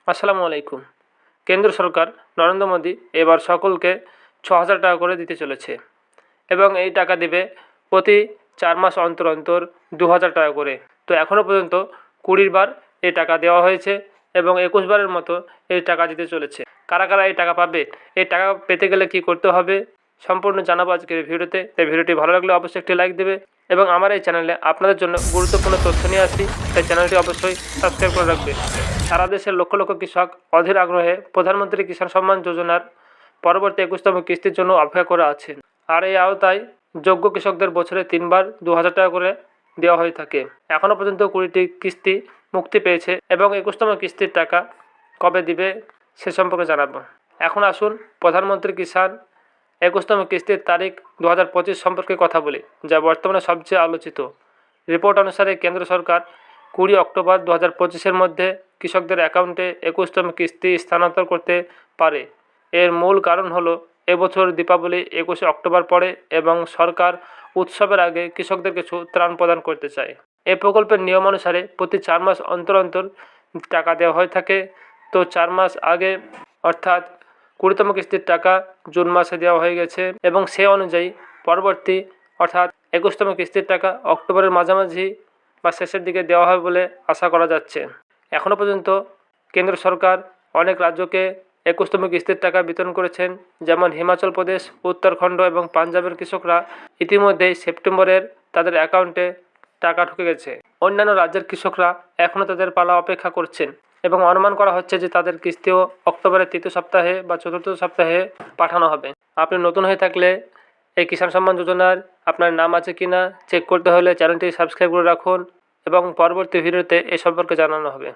আসসালামু আলাইকুম। কেন্দ্র সরকার নরেন্দ্র মোদী এবার সকলকে ৬,০০০ টাকা করে দিতে চলেছে এবং এই টাকা দেবে প্রতি ৪ মাস অন্তর অন্তর ২,০০০ টাকা করে। তো এখনও পর্যন্ত ২০ বার এই টাকা দেওয়া হয়েছে এবং ২১ বারের মতো এই টাকা দিতে চলেছে। কারা কারা এই টাকা পাবে, এই টাকা পেতে গেলে কী করতে হবে সম্পূর্ণ জানাবো আজকের এই ভিডিওতে। তাই ভিডিওটি ভালো লাগলে অবশ্যই একটি লাইক দেবে এবং আমার এই চ্যানেলে আপনাদের জন্য গুরুত্বপূর্ণ তথ্য নিয়ে আসি, তাই চ্যানেলটি অবশ্যই সাবস্ক্রাইব করে রাখবে। সারা দেশের লক্ষ লক্ষ কৃষক অধীর আগ্রহে প্রধানমন্ত্রী কিষাণ সম্মান যোজনার পরবর্তী ২১তম কিস্তির জন্য অপেক্ষা করে আছেন। আর এই আওতায় যোগ্য কৃষকদের বছরে ৩ বার ২,০০০ টাকা করে দেওয়া হয়ে থাকে। এখনও পর্যন্ত ২০টি কিস্তি মুক্তি পেয়েছে এবং ২১তম কিস্তির টাকা কবে দিবে সে সম্পর্কে জানাবো। এখন আসুন প্রধানমন্ত্রী কিষাণ ২১তম কিস্তির তারিখ ২০২৫ সম্পর্কে কথা বলি, যা বর্তমানে সবচেয়ে আলোচিত। রিপোর্ট অনুসারে কেন্দ্র সরকার ২০ অক্টোবর ২০২৫-এর মধ্যে কৃষকদের অ্যাকাউন্টে ২১তম কিস্তি স্থানান্তর করতে পারে। এর মূল কারণ হলো এবছর দীপাবলি ২১শে অক্টোবর পড়ে এবং সরকার উৎসবের আগে কৃষকদের কিছু ত্রাণ প্রদান করতে চায়। এই প্রকল্পের নিয়ম অনুসারে প্রতি ৪ মাস অন্তর অন্তর টাকা দেওয়া হয়ে থাকে। তো ৪ মাস আগে অর্থাৎ ২০তম কিস্তির টাকা জুন মাসে দেওয়া হয়ে গেছে এবং সে অনুযায়ী পরবর্তী অর্থাৎ ২১তম কিস্তির টাকা অক্টোবরের মাঝামাঝি বা শেষের দিকে দেওয়া হবে বলে আশা করা যাচ্ছে। এখনও পর্যন্ত কেন্দ্র সরকার অনেক রাজ্যকে ২১তম কিস্তির টাকা বিতরণ করেছেন, যেমন হিমাচল প্রদেশ, উত্তরাখণ্ড এবং পাঞ্জাবের কৃষকরা ইতিমধ্যেই সেপ্টেম্বরের তাদের অ্যাকাউন্টে টাকা ঢুকে গেছে। অন্যান্য রাজ্যের কৃষকরা এখনও তাদের পালা অপেক্ষা করছেন এবং অনুমান করা হচ্ছে যে তাদের কিস্তিও অক্টোবরের ৩য় সপ্তাহে বা ৪র্থ সপ্তাহে পাঠানো হবে। আপনি নতুন হয়ে থাকলে এই কিষাণ সম্মান যোজনার আপনার নাম আছে কি না চেক করতে হলে চ্যানেলটি সাবস্ক্রাইব করে রাখুন এবং পরবর্তী ভিডিওতে এ সম্পর্কে জানানো হবে।